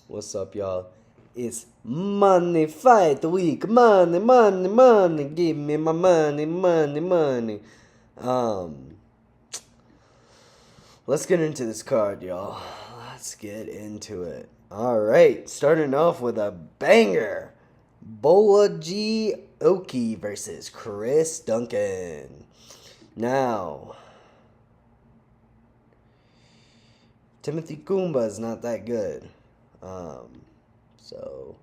What's up, y'all? It's money fight week. Money, money, money. Give me my money, money, money. Um, let's get into this card, y'all. Let's get into it. All right, starting off with a banger. Bola Oki versus Chris Duncan. Now, Timothy Kumba is not that good. So,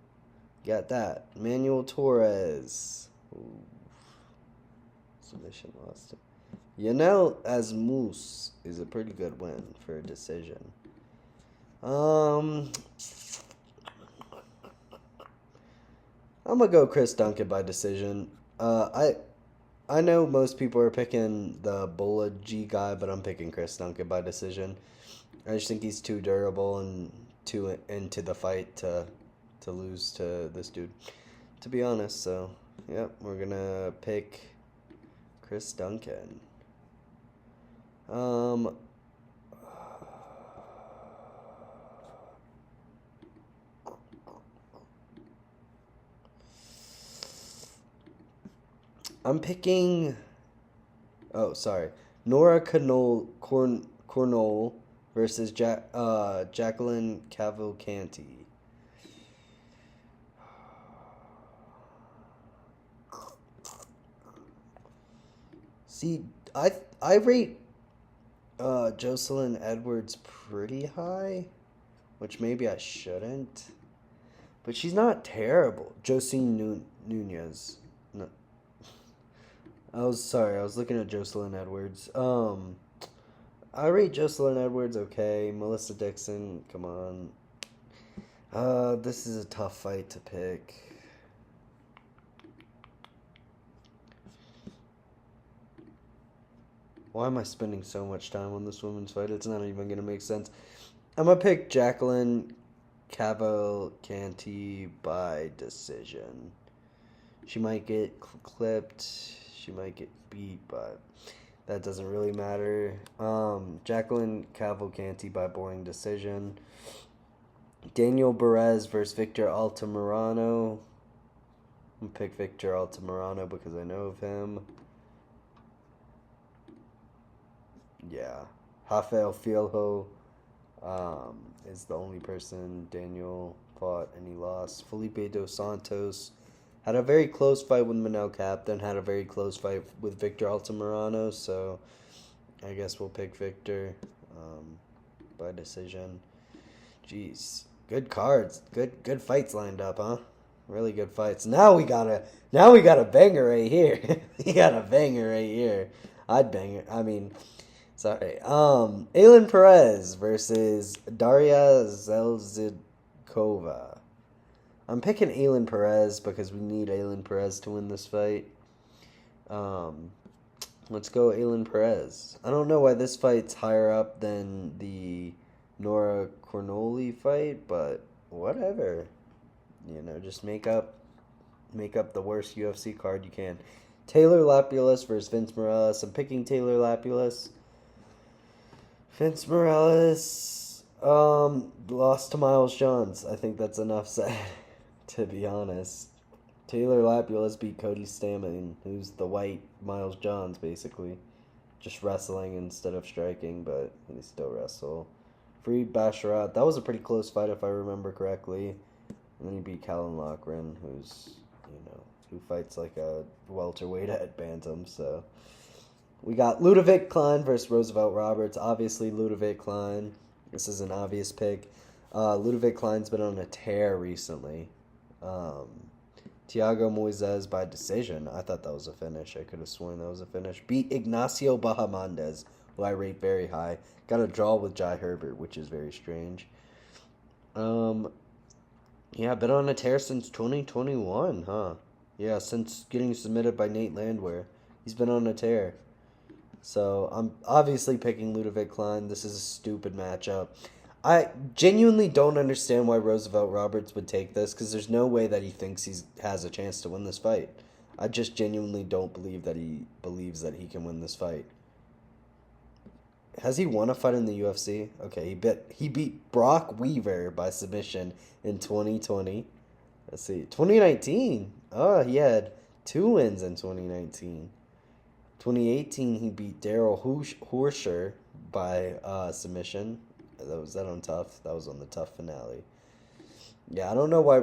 got that. Manuel Torres. Ooh. Submission lost. Yanel Asmus is a pretty good win for a decision. I'm gonna go Chris Duncan by decision. I know most people are picking the Bola G guy, but I'm picking Chris Duncan by decision. I just think he's too durable and too into the fight to lose to this dude, to be honest. So, yep, we're gonna pick Chris Duncan. I'm picking. Oh, sorry, Nora Cornol versus Jacqueline Cavalcanti. See, I rate Jocelyn Edwards pretty high, which maybe I shouldn't, but she's not terrible. Josine Nunez. No. I was looking at Jocelyn Edwards. I rate Jocelyn Edwards okay. Melissa Dixon, come on. This is a tough fight to pick. Why am I spending so much time on this women's fight? It's not even going to make sense. I'm going to pick Jacqueline Cavalcanti by decision. She might get clipped. She might get beat, but that doesn't really matter. Jacqueline Cavalcanti by boring decision. Daniel Perez versus Victor Altamirano. I'm going to pick Victor Altamirano because I know of him. Yeah. Rafael Fialho is the only person Daniel fought and he lost. Felipe Dos Santos had a very close fight with Manel Cap, then had a very close fight with Victor Altamirano, so I guess we'll pick Victor by decision. Jeez. Good cards. Good fights lined up, huh? Really good fights. Now we got a banger right here. We got a banger right here. I'd bang it. I mean, sorry. Alin Perez versus Daria Zelzikova. I'm picking Alin Perez because we need Alin Perez to win this fight. Let's go Alin Perez. I don't know why this fight's higher up than the Nora Cornoli fight, but whatever. You know, just make up the worst UFC card you can. Taylor Lapulus versus Vince Morales. I'm picking Taylor Lapulus. Vince Morales lost to Miles Johns. I think that's enough said, to be honest. Taylor Lapulus beat Cody Stamann, who's the white Miles Johns, basically. Just wrestling instead of striking, but he still wrestle. Fareed Basharat. That was a pretty close fight if I remember correctly. And then he beat Callan Loughran, who fights like a welterweight at bantam, so... We got Ludovic Klein versus Roosevelt Roberts. Obviously, Ludovic Klein. This is an obvious pick. Ludovic Klein's been on a tear recently. Thiago Moises by decision. I thought that was a finish. I could have sworn that was a finish. Beat Ignacio Bahamondes, who I rate very high. Got a draw with Jai Herbert, which is very strange. Yeah, been on a tear since 2021, huh? Yeah, since getting submitted by Nate Landwehr. He's been on a tear. So, I'm obviously picking Ludovic Klein. This is a stupid matchup. I genuinely don't understand why Roosevelt Roberts would take this, because there's no way that he thinks he has a chance to win this fight. I just genuinely don't believe that he believes that he can win this fight. Has he won a fight in the UFC? Okay, he beat Brock Weaver by submission in 2020. Let's see, 2019. Oh, he had 2 wins in 2019. 2018, he beat Daryl Horscher by submission. That on Tough. That was on the Tough finale. Yeah, I don't know why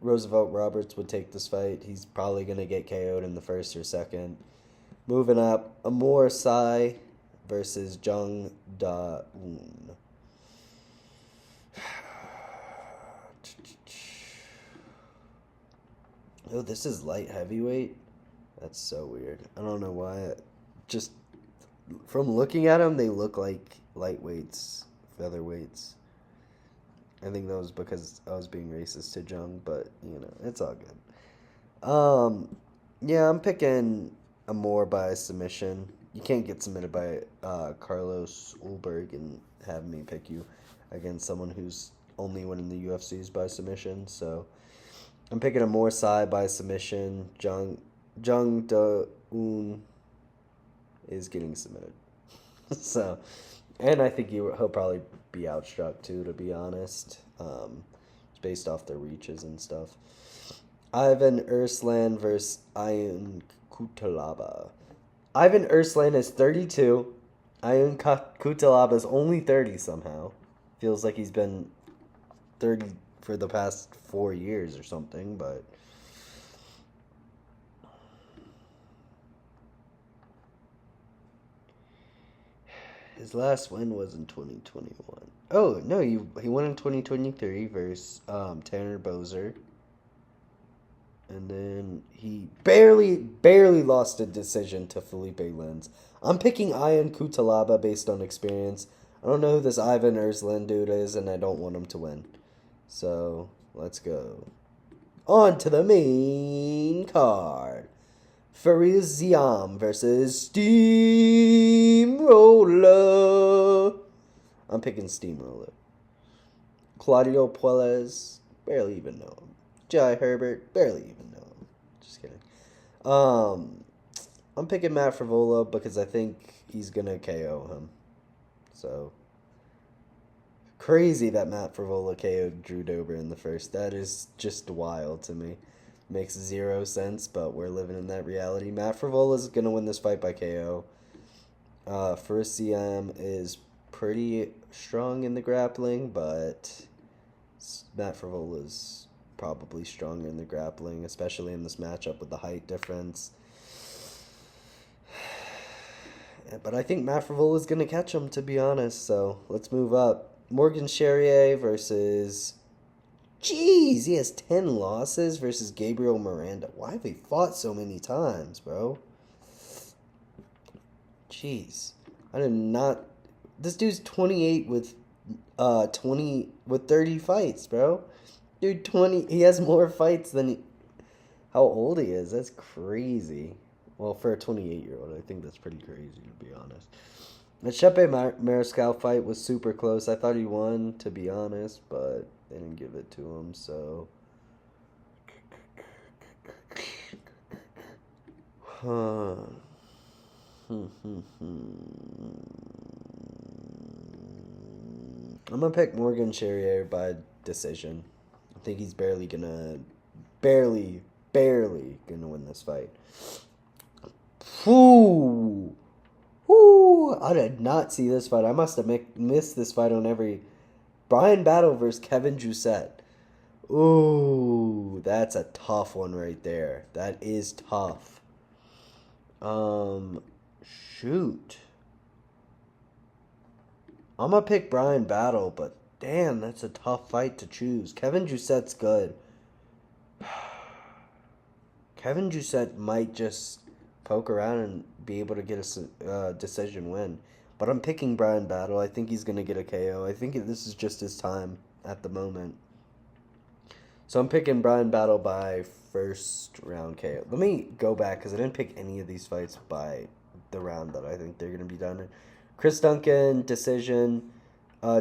Roosevelt Roberts would take this fight. He's probably gonna get KO'd in the first or second. Moving up, Amor Sai versus Jung Da-un. Oh, this is light heavyweight? That's so weird. I don't know why. Just from looking at them, they look like lightweights, featherweights. I think that was because I was being racist to Jung, but, it's all good. Yeah, I'm picking Amor by submission. You can't get submitted by Carlos Ulberg and have me pick you against someone who's only winning the UFCs by submission. So I'm picking Amor Sai by submission. Jung Da-un is getting submitted. So, and I think he'll probably be outstruck too, to be honest. Based off their reaches and stuff. Ivan Erslan versus Ian Kutalaba. Ivan Erslan is 32. Ian Kutalaba is only 30 somehow. Feels like he's been 30 for the past 4 years or something, but his last win was in 2021. Oh, no, he won in 2023 versus Tanner Boser. And then he barely lost a decision to Felipe Lins. I'm picking Ian Kutalaba based on experience. I don't know who this Ivan Erslan dude is, and I don't want him to win. So, let's go. On to the main card. Fariz Ziam versus Steamroller. I'm picking Steamroller. Claudio Puelles, barely even know him. Jai Herbert, barely even know him. Just kidding. I'm picking Matt Frevola because I think he's gonna KO him. So crazy that Matt Frevola KO'd Drew Dober in the first. That is just wild to me. Makes 0 sense, but we're living in that reality. Matt Frevola is gonna win this fight by KO. First CM is pretty strong in the grappling, but Matt Frevola's probably stronger in the grappling, especially in this matchup with the height difference. But I think Matt Frevola is going to catch him, to be honest, so let's move up. Morgan Charrier versus... Jeez, he has 10 losses versus Gabriel Miranda. Why have they fought so many times, bro? Jeez. I did not... This dude's 28 with 30 fights, bro. Dude, he has more fights than how old he is. That's crazy. Well, for a 28-year-old, I think that's pretty crazy, to be honest. The Chepe Mariscal fight was super close. I thought he won, to be honest, but they didn't give it to him, so... I'm gonna pick Morgan Charrier by decision. I think he's barely gonna win this fight. Whoo! I did not see this fight. I must have missed this fight on every... Bryan Battle versus Kevin Jousset. Ooh, that's a tough one right there. That is tough. Shoot. I'm gonna pick Bryan Battle, but damn, that's a tough fight to choose. Kevin Jousset's good. Kevin Jousset might just poke around and be able to get a decision win. But I'm picking Bryan Battle. I think he's going to get a KO. I think this is just his time at the moment. So I'm picking Bryan Battle by first round KO. Let me go back because I didn't pick any of these fights by the round that I think they're going to be done in. Chris Duncan, decision.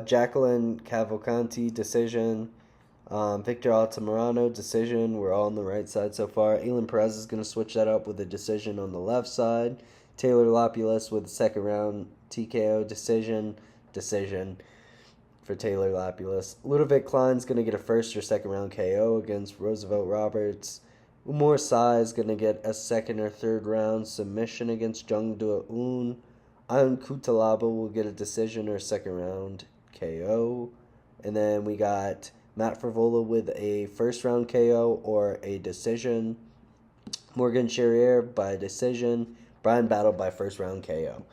Jacqueline Cavalcanti, decision. Victor Altamirano, decision. We're all on the right side so far. Alin Perez is going to switch that up with a decision on the left side. Taylor Lapulus with a second round TKO, decision for Taylor Lapulus. Ludovic Klein's going to get a first or second round KO against Roosevelt Roberts. Umar Sy is going to get a second or third round submission against Jung Do-un. Ion Kutalaba will get a decision or second round KO. And then we got Matt Frevola with a first round KO or a decision. Morgan Charrier by decision. Bryan Battle by first round KO.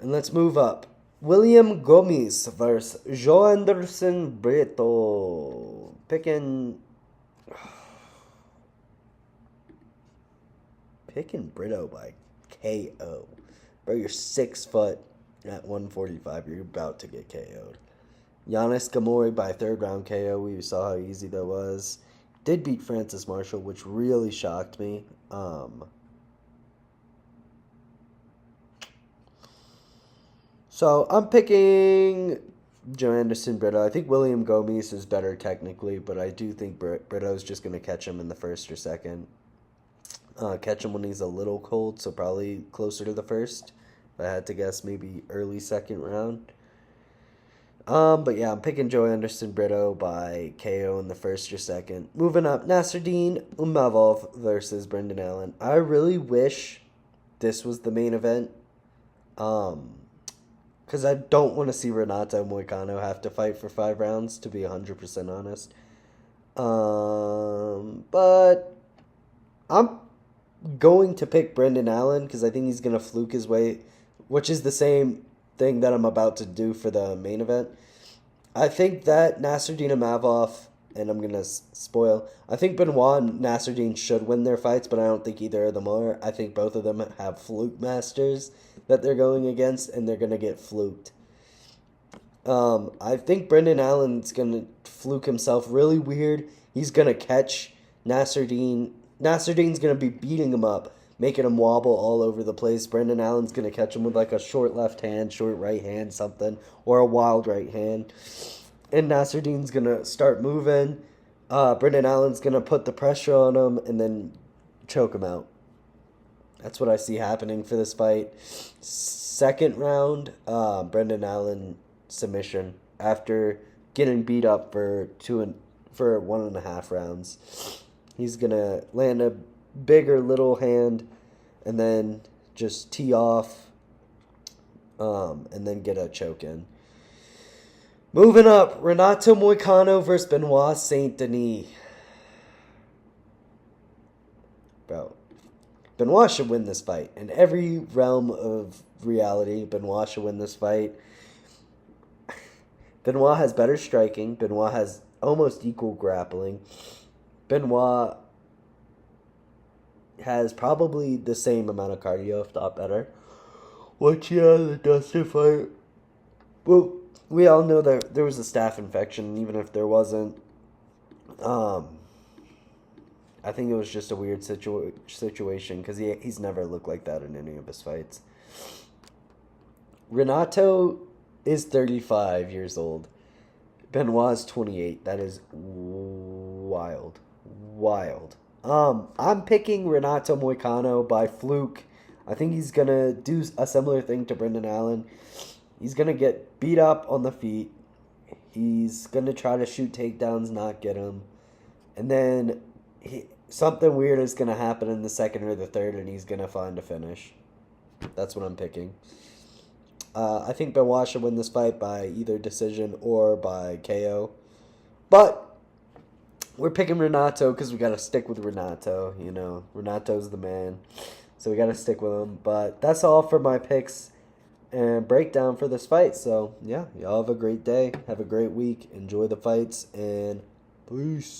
And let's move up. William Gomis versus Joanderson Brito. Picking Brito by KO. Bro, you're 6 foot at 145. You're about to get KO'd. Giannis Gamori by third round KO. We saw how easy that was. Did beat Francis Marshall, which really shocked me. So I'm picking Joanderson Brito. I think William Gomis is better technically, but I do think Brito's just going to catch him in the first or second. Catch him when he's a little cold, so probably closer to the first. If I had to guess, maybe early second round. But yeah, I'm picking Joanderson Brito by KO in the first or second. Moving up, Nasruddin Umavov versus Brendan Allen. I really wish this was the main event. Because I don't want to see Renato Moicano have to fight for 5 rounds, to be 100% honest. But I'm going to pick Brendan Allen because I think he's going to fluke his way, which is the same thing that I'm about to do for the main event. I think that Nasruddin Umavov, and I'm going to spoil, I think Benoit and Nasruddin should win their fights, but I don't think either of them are. I think both of them have fluke masters that they're going against, and they're going to get fluked. I think Brendan Allen's going to fluke himself really weird. He's going to catch Nasruddin. Nasruddin's going to be beating him up, making him wobble all over the place. Brendan Allen's going to catch him with like a short left hand, short right hand, something, or a wild right hand. And Nasruddin's going to start moving. Brendan Allen's going to put the pressure on him and then choke him out. That's what I see happening for this fight. Second round, Brendan Allen submission after getting beat up for 1.5 rounds. He's going to land a bigger little hand and then just tee off and then get a choke in. Moving up, Renato Moicano versus Benoit Saint-Denis. Bro, Benoit should win this fight. In every realm of reality, Benoit should win this fight. Benoit has better striking. Benoit has almost equal grappling. Benoit has probably the same amount of cardio, if not better. Which, yeah, the Dustin fight. Well, we all know that there was a staph infection, even if there wasn't. I think it was just a weird situation because he's never looked like that in any of his fights. Renato is 35 years old. Benoit is 28. That is wild. Wild. I'm picking Renato Moicano by fluke. I think he's going to do a similar thing to Brendan Allen. He's going to get beat up on the feet. He's going to try to shoot takedowns, not get him. And then something weird is going to happen in the second or the third, and he's going to find a finish. That's what I'm picking. I think Benoit should win this fight by either decision or by KO. But we're picking Renato because we got to stick with Renato. You know, Renato's the man. So we got to stick with him. But that's all for my picks and breakdown for this fight. So, yeah, y'all have a great day. Have a great week. Enjoy the fights. And peace.